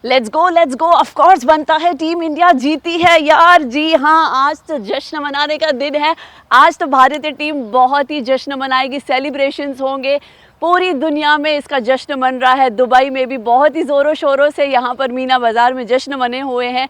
Let's go of course बनता है, team India जीती है यार। जी हाँ, आज तो जश्न मनाने का दिन है। आज तो भारतीय टीम बहुत ही जश्न मनाएगी, सेलिब्रेशंस होंगे, पूरी दुनिया में इसका जश्न मन रहा है। दुबई में भी बहुत ही ज़ोरों शोरों से यहाँ पर मीना बाज़ार में जश्न मने हुए हैं।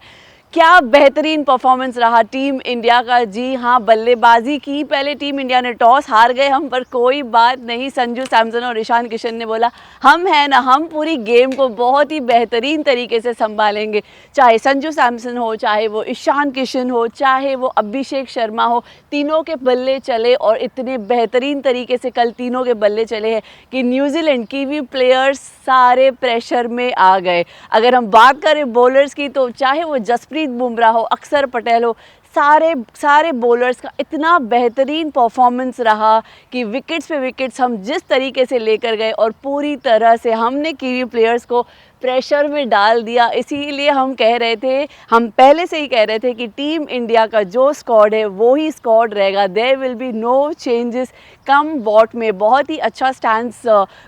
क्या बेहतरीन परफॉर्मेंस रहा टीम इंडिया का। जी हाँ, बल्लेबाजी की, पहले टीम इंडिया ने टॉस, हार गए हम, पर कोई बात नहीं। संजू सैमसन और ईशान किशन ने बोला हम हैं ना, हम पूरी गेम को बहुत ही बेहतरीन तरीके से संभालेंगे। चाहे संजू सैमसन हो, चाहे वो ईशान किशन हो, चाहे वो अभिषेक शर्मा हो, तीनों के बल्ले चले और इतने बेहतरीन तरीके से कल तीनों के बल्ले चले हैं कि न्यूजीलैंड कीवी प्लेयर्स सारे प्रेशर में आ गए। अगर हम बात करें बॉलर्स की, तो चाहे वो जसप्रीत बुमराह हो, अक्षर पटेल हो, सारे बॉलर्स का इतना बेहतरीन परफॉर्मेंस रहा कि विकेट्स पे विकेट्स हम जिस तरीके से लेकर गए और पूरी तरह से हमने कीवी प्लेयर्स को प्रेशर में डाल दिया। इसीलिए हम कह रहे थे, हम पहले से ही कह रहे थे कि टीम इंडिया का जो स्क्वाड है वो ही स्क्वाड रहेगा। There will be no changes कम बॉट में। बहुत ही अच्छा स्टैंड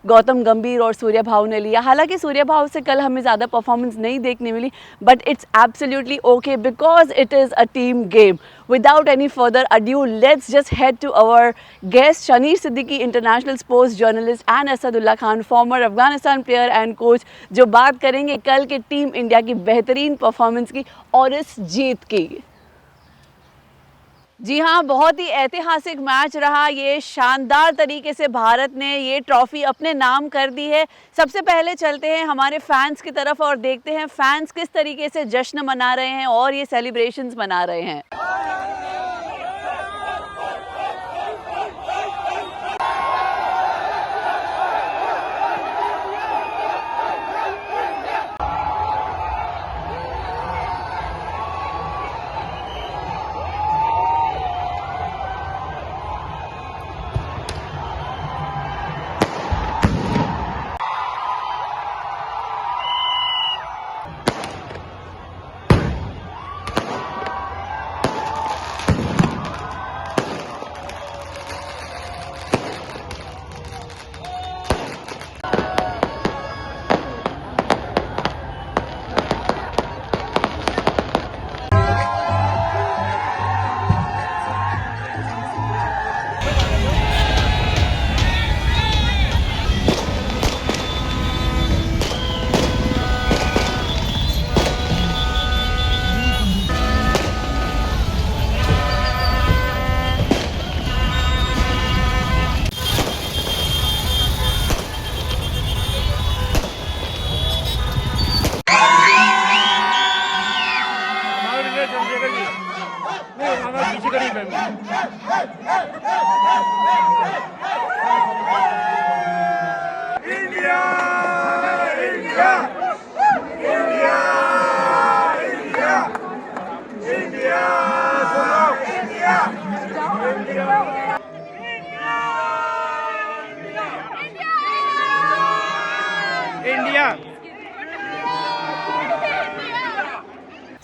गौतम गंभीर और सूर्य भाव ने लिया। हालांकि सूर्य भाव से कल हमें ज़्यादा परफॉर्मेंस नहीं देखने मिली, but it's absolutely okay because it is a team game. Without any further ado, let's just head to our guest, Shanish Siddiqui, international sports journalist, and Asadullah Khan, former Afghanistan player and coach, जो बात करेंगे कल के team India की बेहतरीन performance की और इस जीत की। जी हाँ, बहुत ही ऐतिहासिक मैच रहा ये। शानदार तरीके से भारत ने ये ट्रॉफी अपने नाम कर दी है। सबसे पहले चलते हैं हमारे फैंस की तरफ और देखते हैं फैंस किस तरीके से जश्न मना रहे हैं और ये सेलिब्रेशंस मना रहे हैं।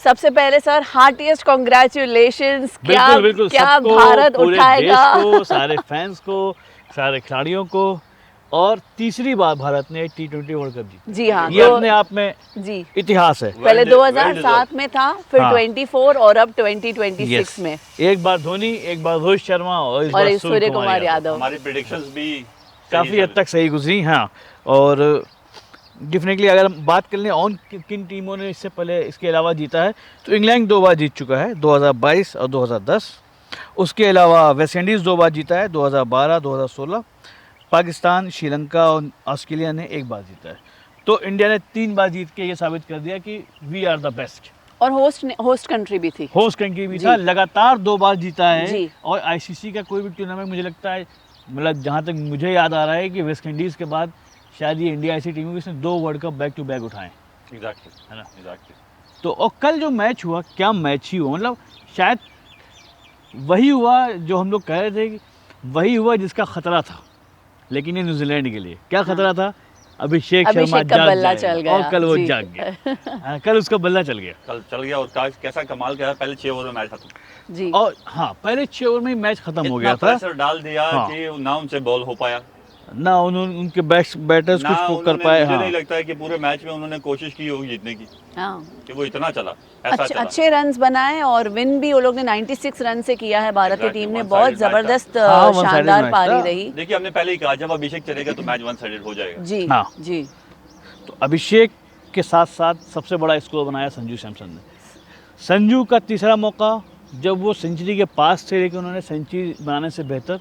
सबसे पहले सर हार्टिएस्ट कॉन्ग्रेचुलेशंस। क्या भारत उठाएगा, देश को, सारे फैंस को, सारे खिलाड़ियों को, और तीसरी बार भारत ने T20 वर्ल्ड कप जीता। जी हाँ, ये अपने आप में जी इतिहास है। पहले 2007 में था, फिर 24 और अब 2026 में। एक बार धोनी, एक बार रोहित शर्मा और इस बार सूर्य कुमार यादव। हमारी प्रेडिक्शंस भी काफी हद तक सही गुजरी। हाँ, और डेफिनेटली अगर हम बात कर लें और किन टीमों ने इससे पहले इसके अलावा जीता है, तो इंग्लैंड 2 बार जीत चुका है, 2022 और 2010। उसके अलावा वेस्ट इंडीज़ 2 बार जीता है, 2012, 2016। पाकिस्तान, श्रीलंका और ऑस्ट्रेलिया ने 1 बार जीता है। तो इंडिया ने 3 बार जीत के ये साबित कर दिया कि वी आर द बेस्ट। और होस्ट कंट्री भी थी। होस्ट कंट्री भी था, लगातार 2 बार जीता है। और आईसीसी का कोई भी टूर्नामेंट मुझे लगता है, मतलब जहाँ तक मुझे याद आ रहा है कि वेस्ट इंडीज़ के बाद शायद ये इंडिया ऐसी टीम है जिसने 2 world cup back to back उठाए। एग्जैक्टली, है ना? एग्जैक्टली। तो और कल जो मैच हुआ, क्या मैच ही हुआ, मतलब शायद वही हुआ जो हम लोग कह रहे थे कि वही हुआ जिसका खतरा था। लेकिन ये न्यूजीलैंड के लिए क्या खतरा था? अभिषेक शर्मा चल गया और कल वो जाग गया। कल उसका बल्ला चल गया, कल चल गया। और कैसा कमाल किया, पहले 6 ओवर में मैच खत्म जी। और हाँ, पहले 6 ओवर में ही मैच खत्म हो गया था। प्रेशर डाल दिया कि ना उनसे बॉल हो पाया। ना उन्होंने उनके बेस्ट बैटर्स ना कुछ कर उन्होंने, पाए। मुझे हाँ नहीं लगता है कि पूरे मैच में उन्होंने कोशिश की होगी जीतने की, हाँ कि वो इतना चला, ऐसा चला। अच्छे रन्स बनाए और विन भी वो लोग ने 96 रन से किया है भारतीय Exactly, टीम ने। one-sided बहुत match था। जबरदस्त हाँ, one-sided शानदार match पारी था। रही। देखिए हमने पहले ही कहा जब अभिषेक चलेगा तो मैच वन साइडेड हो जाएगा। जी हाँ। जी तो अभिषेक के साथ साथ सबसे बड़ा स्कोर बनाया संजू सैमसन ने। संजू का तीसरा मौका जब वो सेंचुरी के पास थे, लेकिन उन्होंने सेंचुरी बनाने से बेहतर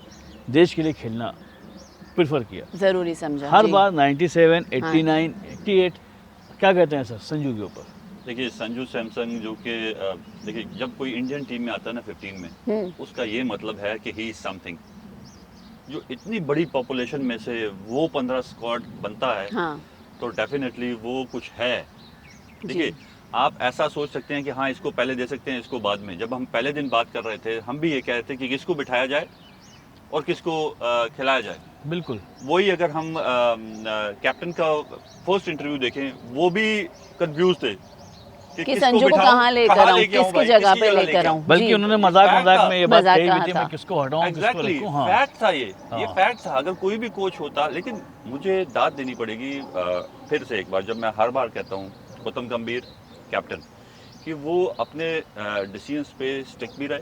देश के लिए खेलना प्रेफर किया। जरूरी समझा हर जी। बार 97, 89, 88 क्या कहते हैं सर संजू के ऊपर? देखिए संजू सैमसन जो कि देखिए जब कोई इंडियन टीम में आता है ना 15 में, उसका ये मतलब है कि ही इज समथिंग। जो इतनी बड़ी पॉपुलेशन में से वो 15 स्क्वाड बनता है, हाँ तो डेफिनेटली वो कुछ है। देखिए आप ऐसा सोच सकते हैं कि हाँ इसको पहले दे सकते हैं, इसको बाद में। जब हम पहले दिन बात कर रहे थे, हम भी ये कह रहे थे कि किसको बिठाया जाए और किसको खिलाया जाए। बिल्कुल वही अगर हम कैप्टन का फर्स्ट इंटरव्यू देखें, वो भी कंफ्यूज थे कि किसको संजू को बिठाऊं, कहाँ लेकर आऊं, लेके आऊं किसकी भाई, जगह किसकी पे जगह लेकर आऊं। बल्कि जी। उन्होंने मजाक fact मजाक था। में ये बात मजाक कही कहा भी थी, था। मैं किसको हटाऊं किसको एग्जैक्टली रखूं। हाँ फैक्ट था ये हाँ। फैक्ट था। अगर कोई भी कोच होता, लेकिन मुझे दाद देनी पड़ेगी फिर से एक बार, जब मैं हर बार कहता हूँ गौतम गंभीर कैप्टन, कि वो अपने डिसीजंस पे स्टिक भी रहे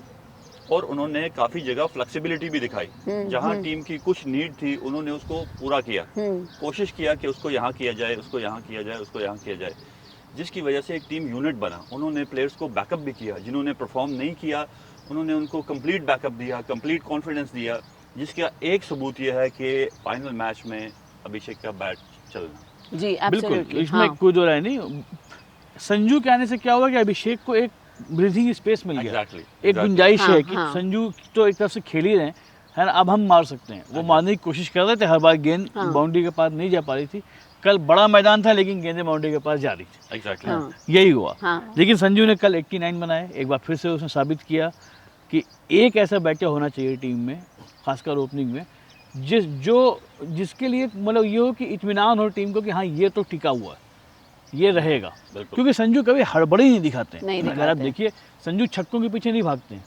और उन्होंने काफ़ी जगह फ्लेक्सिबिलिटी भी दिखाई। जहाँ टीम की कुछ नीड थी उन्होंने उसको पूरा किया, कोशिश किया कि उसको यहाँ किया जाए, उसको यहाँ किया जाए, उसको यहाँ किया जाए, जिसकी वजह से एक टीम यूनिट बना। उन्होंने प्लेयर्स को बैकअप भी किया, जिन्होंने परफॉर्म नहीं किया उन्होंने उनको कंप्लीट बैकअप दिया, कंप्लीट कॉन्फिडेंस दिया, जिसका एक सबूत यह है कि फाइनल मैच में अभिषेक का बैट चलना। जी बिल्कुल, एब्सोल्युटली। इसमें हाँ कोई दो राय नहीं। संजू के आने से क्या हुआ कि अभिषेक को एक ब्रीथिंग स्पेस मिल गया। Exactly, एक exactly. गुंजाइश हाँ, है कि हाँ। संजू तो एक तरफ से खेल ही रहे हैं, है ना, अब हम मार सकते हैं। वो मारने की कोशिश कर रहे थे, हर बार गेंद हाँ। बाउंड्री के पास नहीं जा पा रही थी। कल बड़ा मैदान था लेकिन गेंदें बाउंड्री के पास जा रही थी। एग्जैक्टली हाँ। यही हुआ। हाँ। लेकिन संजू ने कल 89 बनाए। एक बार फिर से उसने साबित किया कि एक ऐसा बैटर होना चाहिए टीम में, खासकर ओपनिंग में, जिसके लिए मतलब ये हो कि इत्मीनान हो टीम को कि हाँ ये तो टिका हुआ है, ये रहेगा। बिल्कुल। क्योंकि संजू कभी हड़बड़ी नहीं दिखाते नहीं हैं। अगर आप दिखाते। देखिए संजू छक्कों के पीछे नहीं भागते हैं।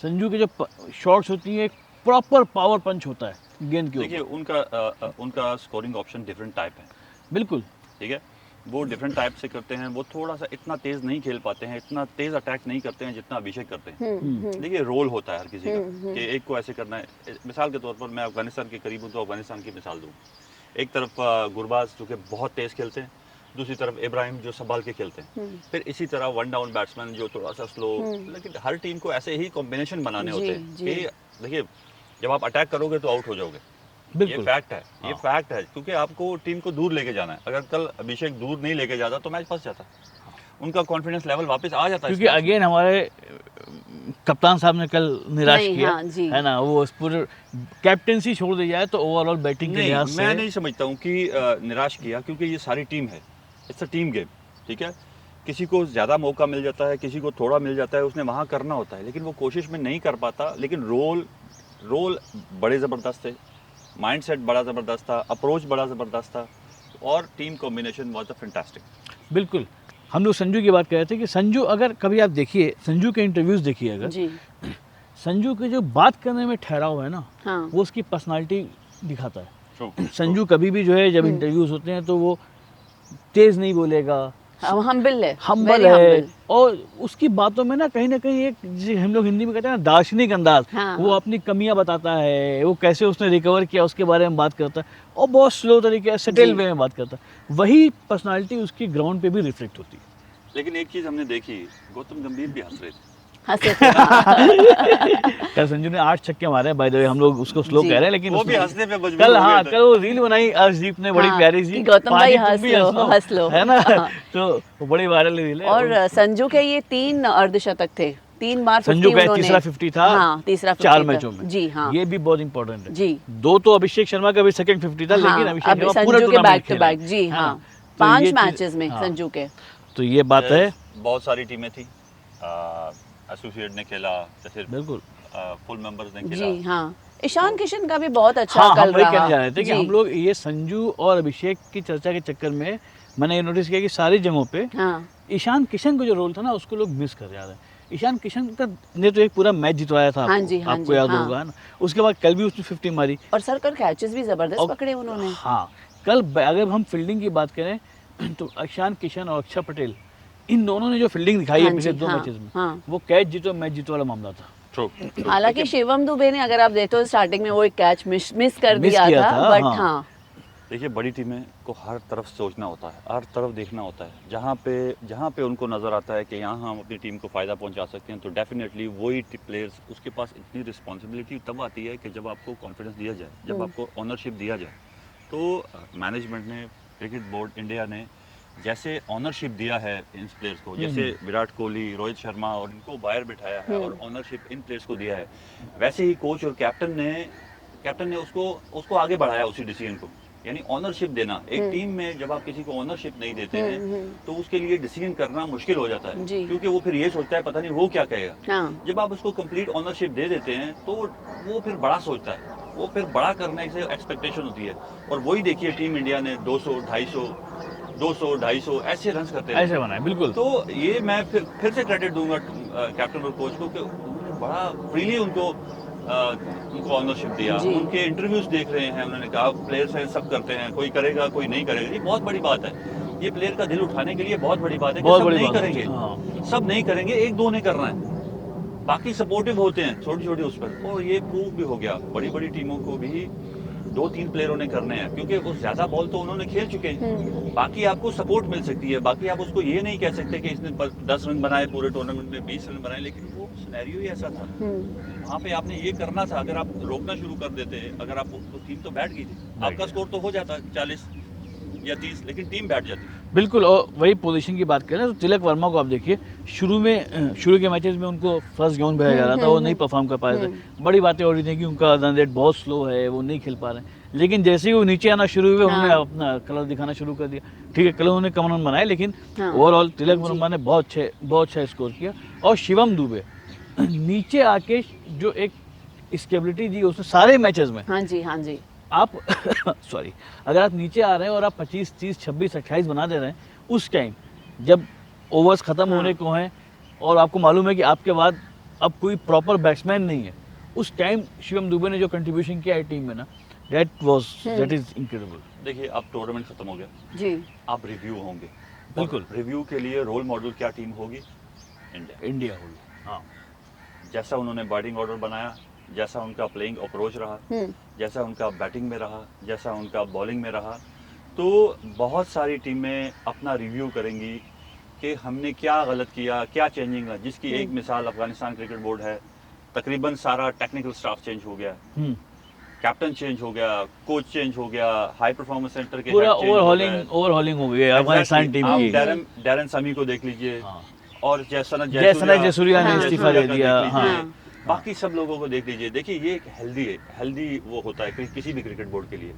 संजू के जो शॉट्स होती हैं, एक प्रॉपर पावर पंच होता है गेंद के देखिए ऊपर। उनका स्कोरिंग ऑप्शन डिफरेंट टाइप है, बिल्कुल ठीक है। वो डिफरेंट टाइप से करते हैं। वो थोड़ा सा इतना तेज नहीं खेल पाते हैं, इतना तेज अटैक नहीं करते हैं जितना अभिषेक करते हैं। देखिए रोल होता है हर किसी का कि एक को ऐसे करना है। मिसाल के तौर पर मैं अफगानिस्तान के करीब हूँ तो अफगानिस्तान की मिसाल दूँ। एक तरफ गुरबाज जो कि बहुत तेज खेलते हैं, दूसरी तरफ इब्राहिम जो संभाल के खेलते हैं, फिर इसी तरह वन डाउन बैट्समैन जो थोड़ा सा स्लो। लेकिन हर टीम को ऐसे ही कॉम्बिनेशन बनाने जी, होते हैं जी। कि देखिए जब आप अटैक करोगे तो आउट हो जाओगे। ये बिल्कुल फैक्ट है, ये हाँ। फैक्ट है, क्योंकि आपको टीम को दूर लेके जाना है। अगर कल अभिषेक दूर नहीं लेके जाता तो मैच फंस जाता, उनका कॉन्फिडेंस लेवल वापस आ जाता। क्योंकि अगेन हमारे कप्तान साहब ने कल निराश नहीं, किया, हाँ, जी। है ना। वो पूरे कैप्टेंसी छोड़ दी जाए तो ओवरऑल बैटिंग के नहीं, लिहाज मैं से नहीं समझता हूँ कि निराश किया, क्योंकि ये सारी टीम है, इट्स अ टीम गेम, ठीक है। किसी को ज़्यादा मौका मिल जाता है, किसी को थोड़ा मिल जाता है, उसने वहाँ करना होता है, लेकिन वो कोशिश में नहीं कर पाता। लेकिन रोल बड़े ज़बरदस्त थे, माइंडसेट बड़ा ज़बरदस्त था, अप्रोच बड़ा ज़बरदस्त था, और team combination was a fantastic. बिल्कुल। हम लोग संजू की बात कर रहे थे कि संजू, अगर कभी आप देखिए संजू के इंटरव्यूज़ देखिए, अगर जी संजू के जो बात करने में ठहराव है ना, हाँ वो उसकी पर्सनालिटी दिखाता है। संजू कभी भी जो है जब इंटरव्यूज होते हैं तो वो तेज नहीं बोलेगा, हम्बल है, हम्बल very है, humble। और उसकी बातों में ना कहीं एक, जिसे हम लोग हिंदी में कहते हैं ना, दार्शनिक अंदाज। हाँ, वो हाँ। अपनी कमियां बताता है, वो कैसे उसने रिकवर किया उसके बारे में बात करता है, और बहुत स्लो तरीके से सेटल जी। वे में बात करता है। वही पर्सनालिटी उसकी ग्राउंड पे भी रिफ्लेक्ट होती है। लेकिन एक चीज़ हमने देखी, गौतम गंभीर भी हंस रहे थे। हंसे थे, हाँ। कल संजू ने 8 छक्के मारे, बाय द वे हम लोग उसको स्लो जी। कह रहे हैं, लेकिन वो भी उसने- हंसने पे मजबूर कल हो हाँ गए थे। कल वो रील बनाई अर्शदीप ने, बड़ी हाँ, प्यारी सी, कि गौतम भाई पाजी, तुम भी हंस लो, है ना। हाँ। तो वो बड़ी वायरल रील है। और संजू के ये 3 अर्धशतक थे, 3 बार 50 संजू का उन्होंने। तीसरा 50 था, हाँ तीसरा 50 4 था। मैचों में। जी हाँ ये भी बहुत इंपॉर्टेंट है। जी 2 तो अभिषेक शर्मा का भी सेकंड 50 था, लेकिन हाँ, अभिषेक अभी शर्मा पूरा संजू के टूर्नामेंट बैक टू खेला है। बैक। जी है ना? हाँ तो 5 ये चीज़- मैचेस में हाँ। संजू के। तो ये बात है। बहुत सारी टीमें थी, एसोसिएट ने खेला, जैसे बिल्कुल। फुल मेंबर्स ने खेला। जी हाँ ईशान किशन का भी बहुत अच्छा हाँ, कल हम वही रहा। कहने जा रहे थे कि जी, हम लोग ये संजू और अभिषेक की चर्चा के चक्कर में मैंने ये नोटिस किया कि सारी जगहों पे हाँ ईशान किशन को जो रोल था ना, उसको लोग मिस कर जा रहे हैं। ईशान किशन का ने तो एक पूरा मैच जितवाया था हाँ आपको, जी, हाँ आपको जी, याद हाँ। होगा ना। उसके बाद कल भी उसने 50 मारी। और सर कल कैचेस भी जबरदस्त और- पकड़े उन्होंने। हाँ, कल अगर हम फील्डिंग की बात करें तो ईशान किशन और अक्षर पटेल, इन दोनों ने जो फील्डिंग दिखाई हाँ है पिछले जी, 2 हाँ, मैचेस में, हाँ। वो कैच जीतो मैच जीतो वाला मामला था। ट्रू। हालांकि शिवम दुबे ने, अगर आप देखते हो स्टार्टिंग में वो एक कैच मिस कर मिस दिया किया था, था, बट हाँ। हाँ देखिए बड़ी टीमें को हर तरफ सोचना होता है, हर तरफ देखना होता है। जहाँ पे उनको नज़र आता है कि यहाँ हम अपनी टीम को फ़ायदा पहुँचा सकते हैं, तो डेफिनेटली वही प्लेयर्स, उसके पास इतनी रिस्पॉन्सिबिलिटी तब आती है कि जब आपको कॉन्फिडेंस दिया जाए, जब आपको ऑनरशिप दिया जाए। तो मैनेजमेंट ने, क्रिकेट बोर्ड इंडिया ने जैसे ऑनरशिप दिया है इन प्लेयर्स को, जैसे विराट कोहली, रोहित शर्मा और इनको बाहर बिठाया है और ऑनरशिप इन प्लेयर्स को दिया है, वैसे ही कोच और कैप्टन ने उसको आगे बढ़ाया उसी डिसीजन को। यानी ऑनरशिप देना एक टीम में, जब आप किसी को ऑनरशिप नहीं देते हैं तो उसके लिए डिसीजन करना मुश्किल हो जाता है, जी। क्योंकि वो फिर ये सोचता है पता नहीं वो क्या कहेगा। हाँ। जब आप उसको कंप्लीट ऑनरशिप दे देते हैं तो वो फिर बड़ा सोचता है, वो फिर बड़ा करने से एक्सपेक्टेशन होती है। और वही देखिए टीम इंडिया ने 200, 250 ऐसे रन करते हैं, ऐसे बनाए बिल्कुल। तो ये मैं फिर से क्रेडिट दूंगा कैप्टन और कोच को कि उन्होंने बड़ा फ्रीली उनको ऑनरशिप दिया। जी। उनके इंटरव्यूज देख रहे हैं, उन्होंने कहा प्लेयर्स हैं, सब करते हैं, कोई करेगा कोई नहीं करेगा। ये बहुत बड़ी बात है, ये प्लेयर का दिल उठाने के लिए बहुत बड़ी बात है कि बहुत सब बड़ी नहीं बात है, करेंगे, हाँ। सब नहीं करेंगे, एक दो ने करना है, बाकी सपोर्टिव होते हैं छोटी छोटी उस पर। और ये प्रूव भी हो गया, बड़ी बड़ी टीमों को भी 2-3 प्लेयरों ने करने हैं, क्योंकि वो ज्यादा बॉल तो उन्होंने खेल चुके हैं। बाकी आपको सपोर्ट मिल सकती है, बाकी आप उसको ये नहीं कह सकते कि इसने 10 रन बनाए पूरे टूर्नामेंट में, 20 रन बनाए, लेकिन वो सिनेरियो ही ऐसा था। वहाँ पे आपने ये करना था, अगर आप रोकना शुरू कर देते, अगर आप तो टीम तो बैठ गई थी, आपका स्कोर तो हो जाता 40 या 30, लेकिन टीम बैठ जाती। बिल्कुल। और वही पोजीशन की बात करें तो तिलक वर्मा को आप देखिए, शुरू के मैचेस में उनको फर्स्ट ग्राउंड भेजा जा रहा था, वो नहीं परफॉर्म कर पा रहे थे, बड़ी बातें हो रही थी कि उनका रन रेट बहुत स्लो है, वो नहीं खेल पा रहे हैं। लेकिन जैसे ही वो नीचे आना शुरू हुए, उन्होंने अपना कलर दिखाना शुरू कर दिया। ठीक है, कल उन्होंने कम रन बनाए, लेकिन ओवरऑल तिलक वर्मा ने बहुत अच्छा स्कोर किया। और शिवम दुबे नीचे आके जो एक स्टेबिलिटी दी उसने सारे मैचेस में। हाँ जी, हाँ जी। आप सॉरी, अगर आप नीचे आ रहे हैं और आप 25, 30, 26, 28 बना दे रहे हैं, उस टाइम जब ओवर्स खत्म होने को हैं और आपको मालूम है कि आपके बाद अब कोई प्रॉपर बैट्समैन नहीं है, उस टाइम शिवम दुबे ने जो कंट्रीब्यूशन किया है टीम में ना, दैट इज इनक्रेडिबल। देखिए अब टूर्नामेंट खत्म हो गया जी, अब रिव्यू होंगे, बिल्कुल। रिव्यू के लिए रोल मॉडल क्या टीम होगी? इंडिया होगी, हाँ। जैसा उन्होंने बैटिंग ऑर्डर बनाया, जैसा उनका प्लेइंग अप्रोच रहा, जैसा उनका बैटिंग में रहा, जैसा उनका बॉलिंग में रहा, तो बहुत सारी टीमें अपना रिव्यू करेंगी कि हमने क्या गलत किया, क्या चेंजिंग है। जिसकी एक मिसाल अफगानिस्तान क्रिकेट बोर्ड है, तकरीबन सारा टेक्निकल स्टाफ चेंज हो गया, कैप्टन चेंज हो गया, कोच चेंज हो गया, हाई परफॉर्मेंस सेंटर के पूरा head change हो गए। ओवरहॉलिंग हो गई है अफगानिस्तान टीम आप की। डैरन समी को देख लीजिए, और जयसना जयसूर्या ने इस्तीफा दे का दिया, देख लीजिए, हाँ। बाकी सब लोगों को देख लीजिए। देखिए ये एक हेल्दी वो होता है किसी भी क्रिकेट बोर्ड के लिए।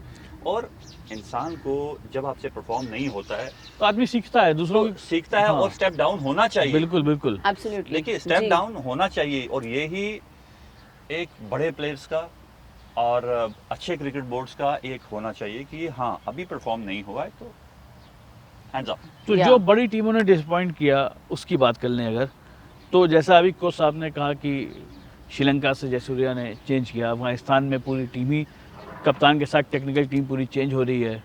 और इंसान को जब आपसे परफॉर्म नहीं होता है तो आदमी सीखता है, दूसरों तो सीखता है, हाँ। और स्टेप डाउन होना चाहिए। बिल्कुल बिल्कुल। एब्सोल्युटली। देखिए स्टेप डाउन होना चाहिए, और यही एक बड़े प्लेयर्स का और अच्छे क्रिकेट बोर्ड्स का एक होना चाहिए कि हाँ अभी परफॉर्म नहीं हुआ है तो हैंड्स अप। तो जो बड़ी टीमों ने डिसअपॉइंट किया उसकी बात कर लें अगर, तो जैसा अभी कोच साहब ने कहा कि श्रीलंका से जयसूर्या ने चेंज किया, अफगानिस्तान में पूरी टीम ही कप्तान के साथ टेक्निकल टीम पूरी चेंज हो रही है,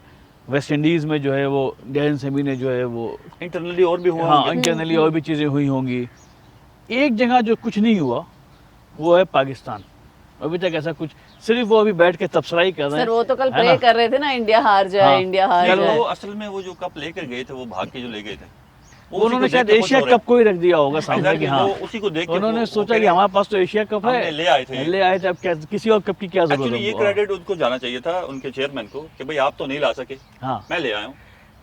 वेस्ट इंडीज़ में जो है वो डैरन सेमी ने जो है वो इंटरनली और भी हुआ, हाँ इंटरनली और भी चीज़ें हुई होंगी। एक जगह जो कुछ नहीं हुआ वो है पाकिस्तान। अभी तक ऐसा कुछ, सिर्फ वो अभी बैठ के तबसरा ही कर रहे हैं। सर वो तो कल है प्रे ना? कर रहे थे ना, इंडिया हार जाए, हाँ। इंडिया हार नहीं, जाए। वो असल में वो जो कप लेकर गए थे, वो भाग के जो ले गए थे, वो उन्होंने उसी को शायद देख के एशिया खुश हो कप को ही रख दिया होगा रहे सामने हैं। कि Exactly, हाँ, वो उसी को देख के उन्होंने वो सोचा कह कि रहे हमारे पास तो एशिया कप है, हमने ले आए थे। अब क्या किसी और कप की क्या जरूरत एक्चुअली ये है। क्रेडिट उनको जाना चाहिए था उनके चेयरमैन को कि भाई आप तो नहीं ला सके, हाँ मैं ले आया हूँ।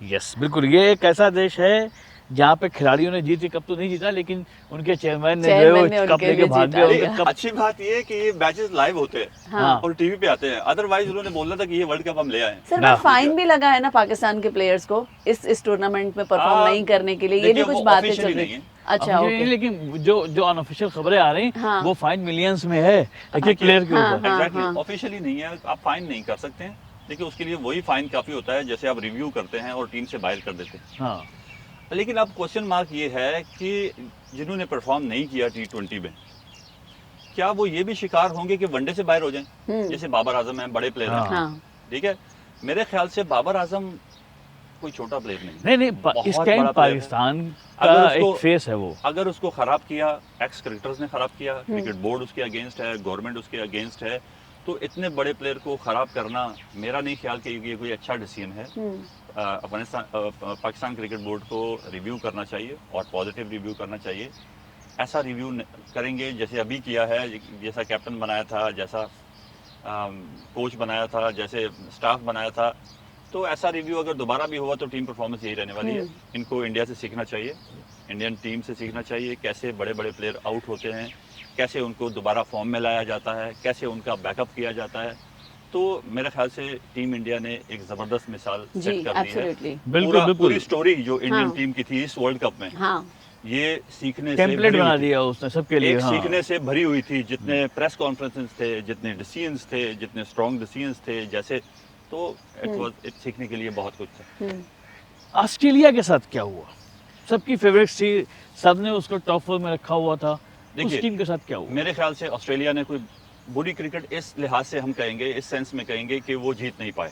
यस बिल्कुल। ये एक ऐसा देश है जहाँ पे खिलाड़ियों ने जीती, कप तो नहीं जीता, लेकिन उनके चेयरमैन ने जो है वो कप उनके लेके लिए भाग जीता। गए। अरे, उनका कप अच्छी बात ये है कि ये मैचेस लाइव होते हैं हाँ। और टीवी पे आते हैं, अदरवाइज उन्होंने बोलना था कि ये वर्ल्ड कप हम ले आए हैं। सर बट फाइन भी लगा है ना पाकिस्तान के प्लेयर्स को इस टूर्नामेंट में परफॉर्म नहीं करने के लिए, ये भी देखिए, कुछ वो बातें officially चल रही नहीं हैं। है। अच्छा मुझे नहीं, ओके। लेकिन जो अनऑफिशियल खबरें आ रही हाँ। वो फाइन मिलियंस में है एक एक प्लेयर के हाँ, ऊपर। हाँ। एग्जैक्टली, ऑफिशियली नहीं है, आप फाइन नहीं कर सकते हैं। देखिए उसके लिए वही फाइन काफी होता है जैसे आप रिव्यू करते हैं और टीम से बाहर कर देते हैं। हाँ लेकिन अब क्वेश्चन मार्क ये है कि जिन्होंने परफॉर्म नहीं किया T20 में, क्या वो ये भी शिकार होंगे कि वनडे से बाहर हो जाएं? जैसे बाबर आजम हैं, बड़े प्लेयर हैं, हाँ ठीक है। मेरे ख्याल से बाबर आजम कोई छोटा प्लेयर नहीं, नहीं इस बहुत टाइम बड़ा player है। पाकिस्तान अगर का उसको- एक फेस है वो। अगर उसको खराब किया, एक्स क्रिकेटर्स ने खराब किया, क्रिकेट बोर्ड उसके अगेंस्ट है, गवर्नमेंट उसके अगेंस्ट है, तो इतने बड़े प्लेयर को खराब करना मेरा नहीं ख्याल कि ये कोई अच्छा डिसीजन है। पाकिस्तान क्रिकेट बोर्ड को रिव्यू करना चाहिए और पॉजिटिव रिव्यू करना चाहिए। ऐसा रिव्यू करेंगे जैसे अभी किया है, जैसा कैप्टन बनाया था, जैसा कोच बनाया था, जैसे स्टाफ बनाया था, तो ऐसा रिव्यू अगर दोबारा भी हुआ तो टीम परफॉर्मेंस यही रहने वाली है। इनको इंडिया से सीखना चाहिए, इंडियन टीम से सीखना चाहिए, कैसे बड़े बड़े प्लेयर आउट होते हैं, कैसे उनको दोबारा फॉर्म में लाया जाता है, कैसे उनका बैकअप किया जाता है। तो मेरे ख्याल से टीम इंडिया ने एक ज़बरदस्त मिसाल जी सेट कर दी है। एब्सोल्युटली बिल्कुल पूरी स्टोरी जो इंडियन हाँ। टीम की थी इस वर्ल्ड कप में, हाँ ये सीखने से टेम्पलेट भरी बना हुई थी। दिया उसने सबके लिए। एक हाँ। सीखने से भरी हुई थी, जितने प्रेस कॉन्फ्रेंसेस थे, जितने डिसीजंस थे, जितने स्ट्रॉन्ग डिसीजंस थे, जैसे तो इट सीखने के लिए बहुत कुछ था। ऑस्ट्रेलिया के साथ क्या हुआ? सबकी फेवरेट थी, सबने उसको टॉप 4 में रखा हुआ था। उस देखिए, टीम के साथ क्या हुआ? मेरे ख्याल से ऑस्ट्रेलिया ने कोई बुरी क्रिकेट इस लिहाज से हम कहेंगे, इस सेंस में कहेंगे कि वो जीत नहीं पाए,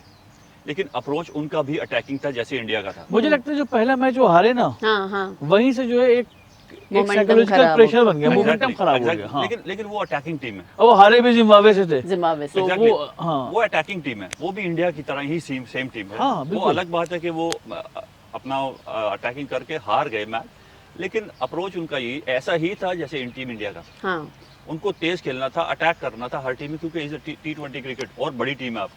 लेकिन अप्रोच उनका भी अटैकिंग था जैसे इंडिया का था। मुझे लगता है जो पहला मैच वो हारे ना, हाँ हाँ वहीं से जो है एक Momentum साइकोलॉजिकल खराब प्रेशर हो बन गया, मोमेंटम Exactly, खराब हो exactly. गया। हाँ। लेकिन वो अटैकिंग टीम है, और वो हारे भी जिम्बाब्वे से थे। जिम्बाब्वे से तो Exactly. वो हाँ वो अटैकिंग टीम है, वो भी इंडिया की तरह ही सेम टीम है। हाँ, वो बिल्कुल। अलग बात है कि वो अपना अटैकिंग करके हार गए मैच, लेकिन अप्रोच उनका यही ऐसा ही था जैसे टीम इंडिया का। हाँ उनको तेज खेलना था, अटैक करना था हर टीम में, क्योंकि इस T20 क्रिकेट और बड़ी टीम है आप,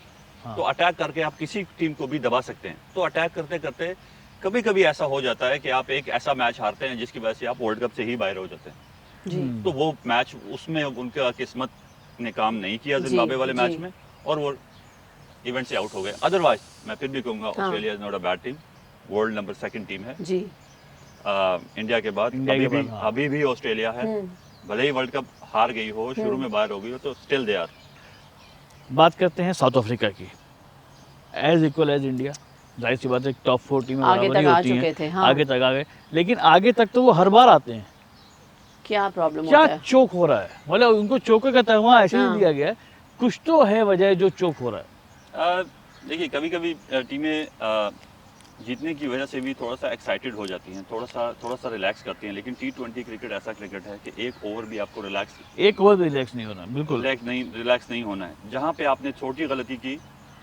हाँ। तो अटैक करके आप किसी टीम को भी दबा सकते हैं। तो अटैक करते करते कभी कभी ऐसा हो जाता है कि आप एक ऐसा मैच हारते हैं जिसकी वजह से आप वर्ल्ड कप से ही बाहर हो जाते हैं। जी तो वो मैच, उसमें उनका किस्मत ने काम नहीं किया जी, जिम्बाब्वे वाले मैच जी। में, और वो इवेंट से आउट हो गए। अदरवाइज मैं फिर भी कहूंगा हाँ। Australia is not a bad team, world number 2 team है जी इंडिया के बाद। इंडिया के बाद, हाँ। अभी भी ऑस्ट्रेलिया है, भले ही वर्ल्ड कप हार गई हो, शुरू में बाहर हो गई हो, तो स्टिल दे आर। बात करते हैं साउथ अफ्रीका की। एज इक्वल एज इंडिया, जाहिर सी बात है टॉप 4 टीमें आगे बराबर ही तक आ होती चुके हैं। थे, हाँ। आगे तक आ गए, लेकिन आगे तक तो वो हर बार आते हैं। क्या प्रॉब्लम क्या होता है? चोक हो रहा है? मतलब उनको चोकर का तगमा ऐसे हाँ। ही दिया गया है, कुछ तो है वजह जो चोक हो रहा है। देखिए, कभी कभी टीमें जीतने की वजह से भी थोड़ा सा एक्साइटेड हो जाती हैं, थोड़ा सा रिलैक्स करती हैं, लेकिन T20 क्रिकेट ऐसा क्रिकेट है कि एक ओवर भी आपको एक ओवर भी रिलैक्स नहीं होना, बिल्कुल। रिलैक्स नहीं होना है। जहाँ पे आपने छोटी गलती की,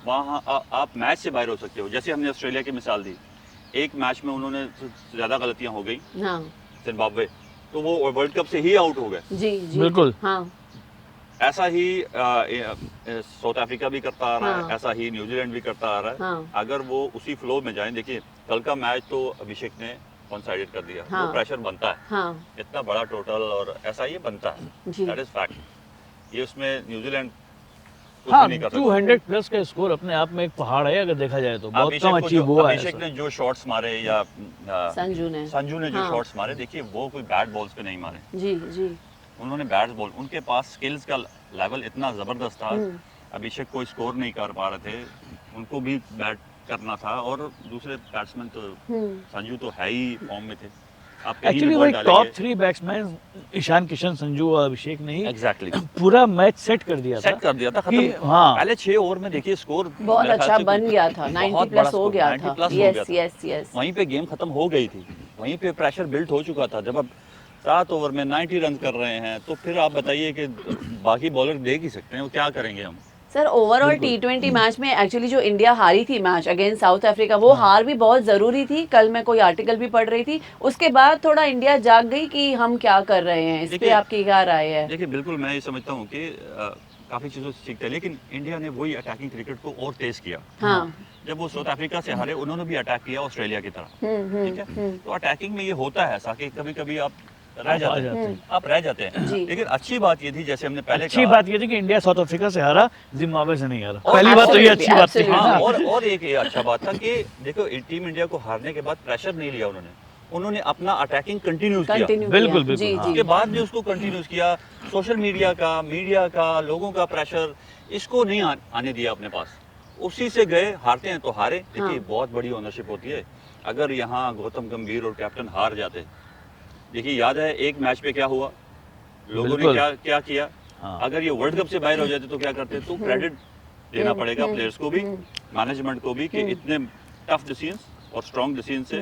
वहाँ आप मैच से बाहर हो सकते हो। जैसे हमने ऑस्ट्रेलिया की मिसाल दी, एक मैच में उन्होंने ज़्यादा गलतियाँ हो गई, हाँ जिम्बाब्वे, तो वो वर्ल्ड कप से ही आउट हो गए। जी जी बिल्कुल। हाँ ऐसा ही साउथ अफ्रीका भी करता आ रहा हाँ। है, ऐसा ही न्यूजीलैंड भी करता आ रहा है। हाँ। अगर वो उसी फ्लो में जाएं, देखिए कल का मैच तो अभिषेक ने वन साइडेड कर दिया, हाँ। वो प्रेशर बनता है, हाँ इतना बड़ा टोटल, और ऐसा ये बनता है, जी दैट इज फैक्ट। ये उसमें न्यूजीलैंड कुछ हाँ, भी नहीं कर सकता। 200 प्लस का स्कोर अपने आप में एक पहाड़ है, अगर देखा जाए तो बहुत अभिषेक कम को अचीव जो- हुआ है अभिषेक ऐसा। ने जो शॉट्स मारे, या संजू ने संजू ने जो हाँ। शॉट्स मारे, देखिए वो कोई बैट बॉल्स पे नहीं मारे, जी जी उन्होंने बैट बॉल, उनके पास स्किल्स का लेवल इतना जबरदस्त था। अभिषेक को स्कोर नहीं कर पा रहे थे, उनको भी बैट करना था, और दूसरे बैट्समैन तो संजू तो है ही फॉर्म में थे। आप कहीं भी एक्चुअली बॉल वही टॉप डालेंगे। 3 बैट्समैन ईशान किशन, संजू और अभिषेक ने ही एग्जैक्टली पूरा मैच सेट कर दिया था। सेट कर दिया था, कि खत्म। हाँ। पहले 6 ओवर में देखिए स्कोर बहुत मेरे ख्याल अच्छा से बन गया था, 90 बहुत बड़ा प्लस हो स्कोर, गया 90 था। प्लस हो यस गया था। यस यस वहीं पे गेम खत्म हो गई थी, वहीं पे प्रेशर बिल्ड हो चुका था। जब आप 7 ओवर में 90 रन कर रहे हैं, तो फिर आप बताइए कि बाकी बॉलर देख ही सकते हैं, वो क्या करेंगे हम। सर ओवरऑल T20 मैच में एक्चुअली जो इंडिया हारी थी मैच अगेंस्ट साउथ अफ्रीका, वो हार भी बहुत ज़रूरी थी। कल मैं कोई आर्टिकल भी पढ़ रही थी, उसके बाद थोड़ा इंडिया जाग गई कि हम क्या कर रहे हैं। इस पे देखिए- आपकी क्या राय है? देखिए, बिल्कुल मैं ये समझता हूँ कि काफ़ी चीज़ों से सीखते हैं, लेकिन इंडिया ने वही अटैकिंग क्रिकेट को और तेज किया। हाँ जब वो साउथ अफ्रीका से हारे, उन्होंने भी अटैक किया ऑस्ट्रेलिया की तरह, ठीक है। हम्म। तो अटैकिंग में ये होता है ऐसा कि कभी कभी आप रह आ जाते जाते हैं, हैं। आप रह जाते हैं। जी। लेकिन अच्छी बात ये थी, जैसे हमने पहले अच्छी कहा, बात ये थी कि इंडिया साउथ अफ्रीका से हारा, जिम्बाब्वे से नहीं हारा। और पहली बात तो ये absolutely, अच्छी बात थी। absolutely। हाँ, हाँ। और एक ये अच्छा बात था कि देखो टीम इंडिया को हारने के बाद प्रेशर नहीं लिया उन्होंने अपना अटैकिंग कंटिन्यू किया। कंटिन्यू बिल्कुल, किया। बिल्कुल, जी हाँ। उसके जी बाद भी उसको कंटिन्यू किया। सोशल मीडिया का, लोगों का प्रेशर, इसको नहीं आने दिया अपने पास। उसी से गए, हारते हैं तो हारे। देखिए, हाँ। बहुत बड़ी ओनरशिप होती है। अगर यहाँ गौतम गंभीर और कैप्टन हार जाते, देखिए याद है एक मैच पे क्या हुआ, लोगों ने बिल्कुल। क्या क्या किया। हाँ। अगर ये वर्ल्ड कप से बाहर हो जाते तो क्या करते, तो क्रेडिट देना पड़ेगा प्लेयर्स को भी, मैनेजमेंट को भी, कि इतने टफ डिसीजंस और स्ट्रॉन्ग डिसीजन से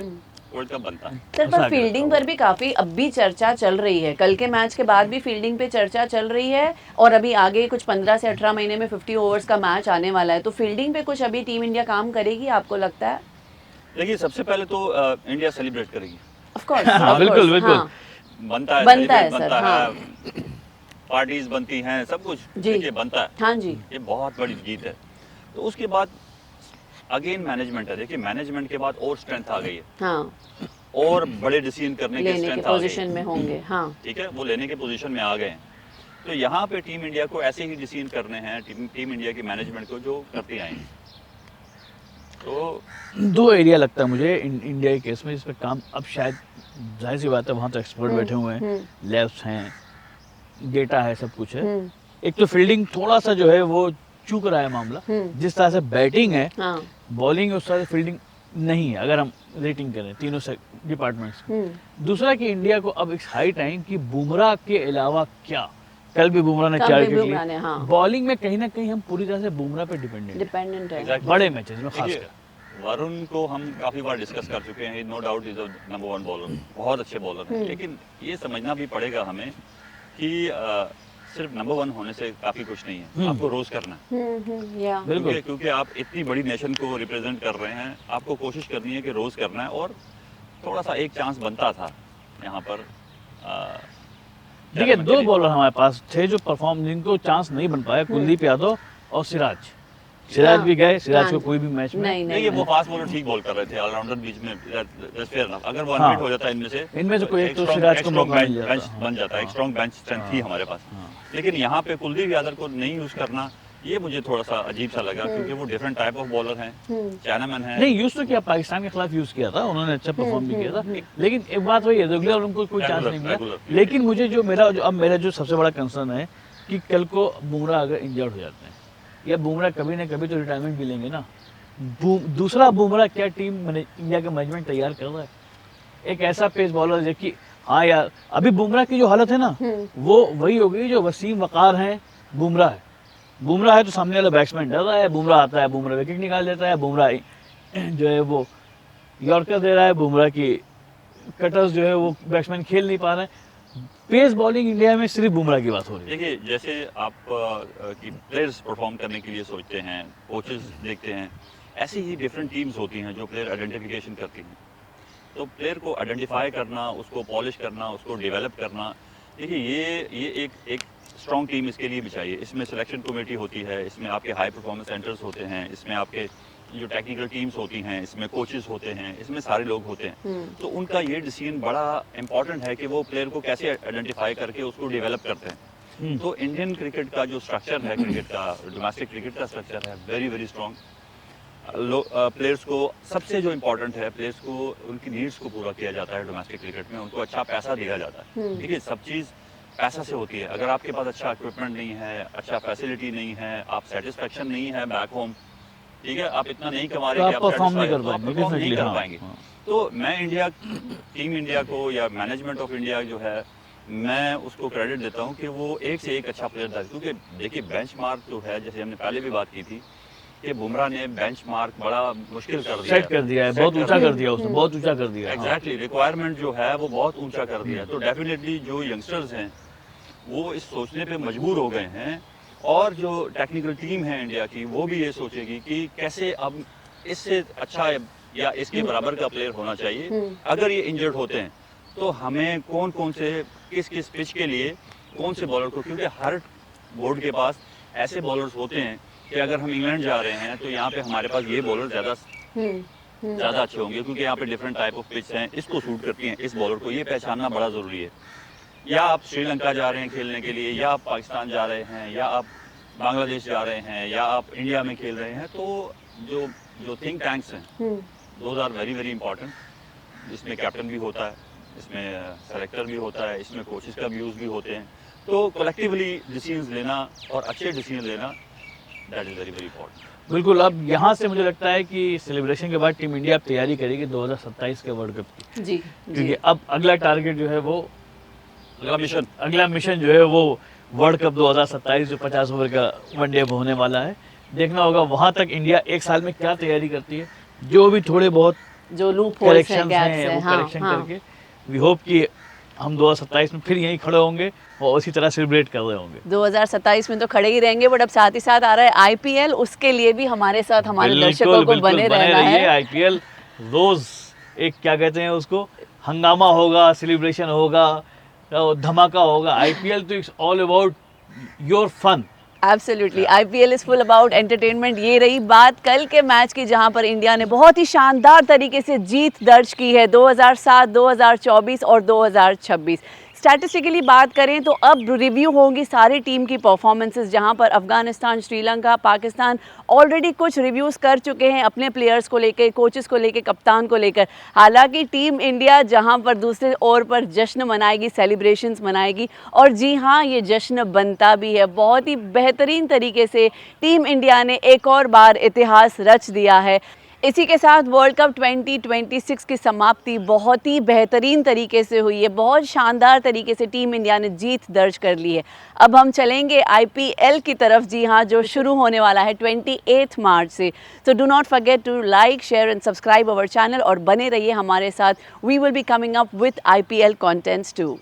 वर्ल्ड कप बनता है। सर ऐसा पर करता फील्डिंग हूँ। पर भी काफी अब भी चर्चा चल रही है, कल के मैच के बाद भी फील्डिंग पे चर्चा चल रही है, और अभी आगे कुछ 15 से 18 महीने में 50 ओवर्स का मैच आने वाला है, तो फील्डिंग पे कुछ अभी टीम इंडिया काम करेगी आपको लगता है? देखिए सबसे पहले तो इंडिया सेलिब्रेट करेगी, ऑफ कोर्स, हाँ, बिल्कुल, बिल्कुल। बनता है, बनता है celebrate सर, बनता हाँ। है, पार्टीज बनती हैं, सब कुछ जी। देखिए बनता है। हाँ जी। ये बहुत बड़ी जीत है। तो उसके बाद अगेन मैनेजमेंट है, देखिए मैनेजमेंट के बाद और स्ट्रेंथ आ गई है, हाँ, और बड़े डिसीजन करने की लेने के स्ट्रेंथ आ गई पोजीशन में होंगे। हाँ, ठीक है, वो लेने के पोजीशन में आ गए हैं। तो यहाँ पे टीम इंडिया को ऐसे ही डिसीजन करने हैं, टीम इंडिया की मैनेजमेंट को, जो करती आई है। तो दो एरिया लगता है मुझे इंडिया के केस में जिस पे काम अब शायद जाहिर सी बात है वहाँ तो एक्सपर्ट बैठे हुए हैं, लेफ्ट हैं, डेटा है, सब कुछ है। एक तो फील्डिंग थोड़ा सा जो है वो चूक रहा है मामला, जिस तरह से बैटिंग है, हाँ, बॉलिंग उस तरह से फील्डिंग नहीं है अगर हम रेटिंग करें तीनों से डिपार्टमेंट्स। दूसरा कि इंडिया को अब एक हाई टाइम कि बुमराह के अलावा क्या, कल भी बुमराह ने कल 4 भी विकेट बुमराह ने, लिए, हाँ। बॉलिंग में कहीं ना कहीं हम पूरी तरह से बुमराह पे डिपेंडेंट हैं, डिपेंडेंट है। Exactly. बड़े मैचेस में देखिए, खासकर। वरुण को हम काफी बार डिस्कस कर चुके हैं, no doubt is number 1 bowler, बहुत अच्छे बॉलर हैं, लेकिन ये समझना भी पड़ेगा हमें कि सिर्फ नंबर 1 होने से काफी कुछ नहीं है, आपको रोज करना है। या बिल्कुल। क्योंकि आप इतनी बड़ी नेशन को रिप्रेजेंट कर रहे हैं, आपको कोशिश करनी है कि रोज करना है। और थोड़ा सा एक चांस बनता था यहाँ पर, देखिए दो बॉलर हमारे पास थे जो परफॉर्म, जिनको चांस नहीं बन पाया, कुलदीप यादव और सिराज भी गए, सिराज को कोई भी मैच में नहीं नहीं, ये नहीं, वो फास्ट बॉलर ठीक बॉल कर रहे थे, ऑलराउंडर बीच में, फेयर इनफ। अगर वो हाँ। अनफिट हो जाता है इनमें से कोई एक तो strong- सिराज को strong मौका मिल bench- जाता। bench बन जाता है, एक स्ट्रॉन्ग बेंच स्ट्रेंथ थी हमारे पास। लेकिन यहाँ पे कुलदीप यादव को नहीं यूज करना, ये मुझे थोड़ा सा अजीब सा लगा, क्योंकि वो डिफरेंट टाइप ऑफ बॉलर हैं, चाइनामैन है। नहीं यूज तो किया, पाकिस्तान के खिलाफ यूज किया था उन्होंने, अच्छा परफॉर्म भी किया था, लेकिन एक बात वही है, रेगुलर उनको कोई चांस नहीं मिला। regular। लेकिन मुझे जो मेरा जो सबसे बड़ा कंसर्न है कि कल को बुमराह अगर इंजर्ड हो जाते हैं, या बुमराह कभी ना कभी तो रिटायरमेंट भी लेंगे ना, दूसरा बुमराह क्या टीम इंडिया का मैनेजमेंट तैयार कर रहा है? एक ऐसा पेस बॉलर जो कि हाँ यार, अभी बुमराह की जो हालत है ना, वो वही हो गई जो वसीम वकार है, बुमराह है। बुमराह है तो सामने वाला बैट्समैन डर रहा है, बुमराह आता है, बुमराह विकेट निकाल देता है, बुमराह जो है वो यॉर्कर दे रहा है, बुमराह की कटर्स जो है वो बैट्समैन खेल नहीं पा रहे हैं। पेस बॉलिंग इंडिया में सिर्फ बुमराह की बात हो रही है। देखिए जैसे आप कि प्लेयर्स परफॉर्म करने के लिए सोचते हैं, कोचेस देखते हैं, ऐसी ही डिफरेंट टीम्स होती हैं जो प्लेयर आइडेंटिफिकेशन करती हैं। तो प्लेयर को आइडेंटिफाई करना, उसको पॉलिश करना, उसको डेवलप करना, देखिए ये एक स्ट्रॉन्ग टीम इसके लिए भी चाहिए। इसमें सिलेक्शन कमेटी होती है, इसमें आपके हाई परफॉर्मेंस सेंटर्स होते हैं, इसमें आपके जो टेक्निकल टीम्स होती हैं, इसमें कोचेस होते हैं, इसमें सारे लोग होते हैं। तो उनका ये डिसीजन बड़ा इंपॉर्टेंट है कि वो प्लेयर को कैसे आइडेंटिफाई करके उसको डेवलप करते हैं। तो इंडियन क्रिकेट का जो स्ट्रक्चर है, क्रिकेट का डोमेस्टिक क्रिकेट का स्ट्रक्चर है, वेरी वेरी स्ट्रॉन्ग। प्लेयर्स को सबसे जो इम्पोर्टेंट है, प्लेयर्स को उनकी नीड्स को पूरा किया जाता है डोमेस्टिक क्रिकेट में, उनको अच्छा पैसा दिया जाता है। देखिए सब चीज़ पैसा से होती है। अगर आपके पास अच्छा इक्विपमेंट नहीं है, अच्छा फैसिलिटी नहीं है, आप सेटिस्फेक्शन नहीं है बैक होम, ठीक है, आप इतना नहीं कमा रहे तो कि आप आप परफॉर्म नहीं satisfied कर हो, तो आप पाएंगे, perform नहीं कर हाँ, पाएंगे। हाँ। तो मैं टीम इंडिया को या मैनेजमेंट ऑफ इंडिया जो है, मैं उसको क्रेडिट देता हूँ कि वो एक से एक अच्छा प्लेयर था। क्योंकि देखिए बेंचमार्क जो है, जैसे हमने पहले भी बात की थी कि बुमराह ने बेंचमार्क बड़ा मुश्किल कर दिया, सेट कर दिया है, बहुत ऊंचा कर दिया उसने, बहुत ऊंचा कर दिया है। हाँ। एग्जैक्टली, रिक्वायरमेंट जो है वो बहुत ऊंचा कर दिया है। तो डेफिनेटली जो यंगस्टर्स हैं वो इस सोचने पे मजबूर हो गए हैं, और जो टेक्निकल टीम है इंडिया की वो भी ये सोचेगी कि कैसे अब इससे अच्छा या इसके बराबर का प्लेयर होना चाहिए। अगर ये इंजर्ड होते हैं तो हमें कौन कौन से किस पिच के लिए कौन से बॉलर को, क्योंकि हर बोर्ड के पास ऐसे बॉलर्स होते हैं कि अगर हम इंग्लैंड जा रहे हैं तो यहाँ पे हमारे पास ये बॉलर ज़्यादा अच्छे होंगे, क्योंकि यहाँ पे डिफरेंट टाइप ऑफ पिच हैं, इसको सूट करती हैं इस बॉलर को, ये पहचानना बड़ा ज़रूरी है। या आप श्रीलंका जा रहे हैं खेलने के लिए, या आप पाकिस्तान जा रहे हैं, या आप बांग्लादेश जा रहे हैं, या आप इंडिया में खेल रहे हैं, तो जो थिंक टैंक्स हैं those are very very important. इसमें कैप्टन भी होता है, इसमें सेलेक्टर भी होता है, इसमें कोचेस का व्यूज़ भी होते हैं। तो कलेक्टिवली डिसीजंस लेना और अच्छे डिसीजन लेना, that is very very important. बिल्कुल, अब यहाँ से मुझे लगता है कि सेलिब्रेशन के बाद टीम इंडिया अब तैयारी करेगी 2027 के वर्ल्ड कप की, जी क्योंकि अब अगला टारगेट जो है वो अगला मिशन जो है वो वर्ल्ड कप 2027 जो 50 ओवर का वनडे होने वाला है, देखना होगा वहाँ तक इंडिया एक साल में क्या तैयारी करती है। जो भी थोड़े बहुत जो लूप होल्स हैं, करेक्शंस गैप्स हैं हैं, वो हाँ करेक्शन हाँ करके वी होप कि हम 2027 में फिर यहीं खड़े होंगे और उसी तरह सेलिब्रेट कर रहे होंगे। 2027 में तो खड़े ही रहेंगे, बट अब साथ ही साथ आ रहा है आईपीएल, उसके लिए भी हमारे साथ हमारे दर्शकों को बने रहना है। आईपीएल रोज एक क्या कहते हैं उसको, हंगामा होगा, सेलिब्रेशन होगा, धमाका होगा। आईपीएल तो it's all about your fun. Absolutely, IPL is full about entertainment. ये रही बात कल के मैच की, जहां पर इंडिया ने बहुत ही शानदार तरीके से जीत दर्ज की है 2007, 2024 और 2026। स्टैटिस्टिकली बात करें तो अब रिव्यू होंगी सारी टीम की परफॉर्मेंसेस, जहां पर अफगानिस्तान, श्रीलंका, पाकिस्तान ऑलरेडी कुछ रिव्यूज़ कर चुके हैं अपने प्लेयर्स को लेकर, कोचेस को लेकर, कप्तान को लेकर। हालांकि टीम इंडिया जहां पर दूसरे ओर पर जश्न मनाएगी, सेलिब्रेशंस मनाएगी, और जी हाँ, ये जश्न बनता भी है। बहुत ही बेहतरीन तरीके से टीम इंडिया ने एक और बार इतिहास रच दिया है। इसी के साथ वर्ल्ड कप 2026 की समाप्ति बहुत ही बेहतरीन तरीके से हुई है। बहुत शानदार तरीके से टीम इंडिया ने जीत दर्ज कर ली है। अब हम चलेंगे आईपीएल की तरफ, जी हाँ, जो शुरू होने वाला है 28 मार्च से। तो do not forget to like, share and subscribe our channel और बने रहिए हमारे साथ। We will be coming up with IPL contents to.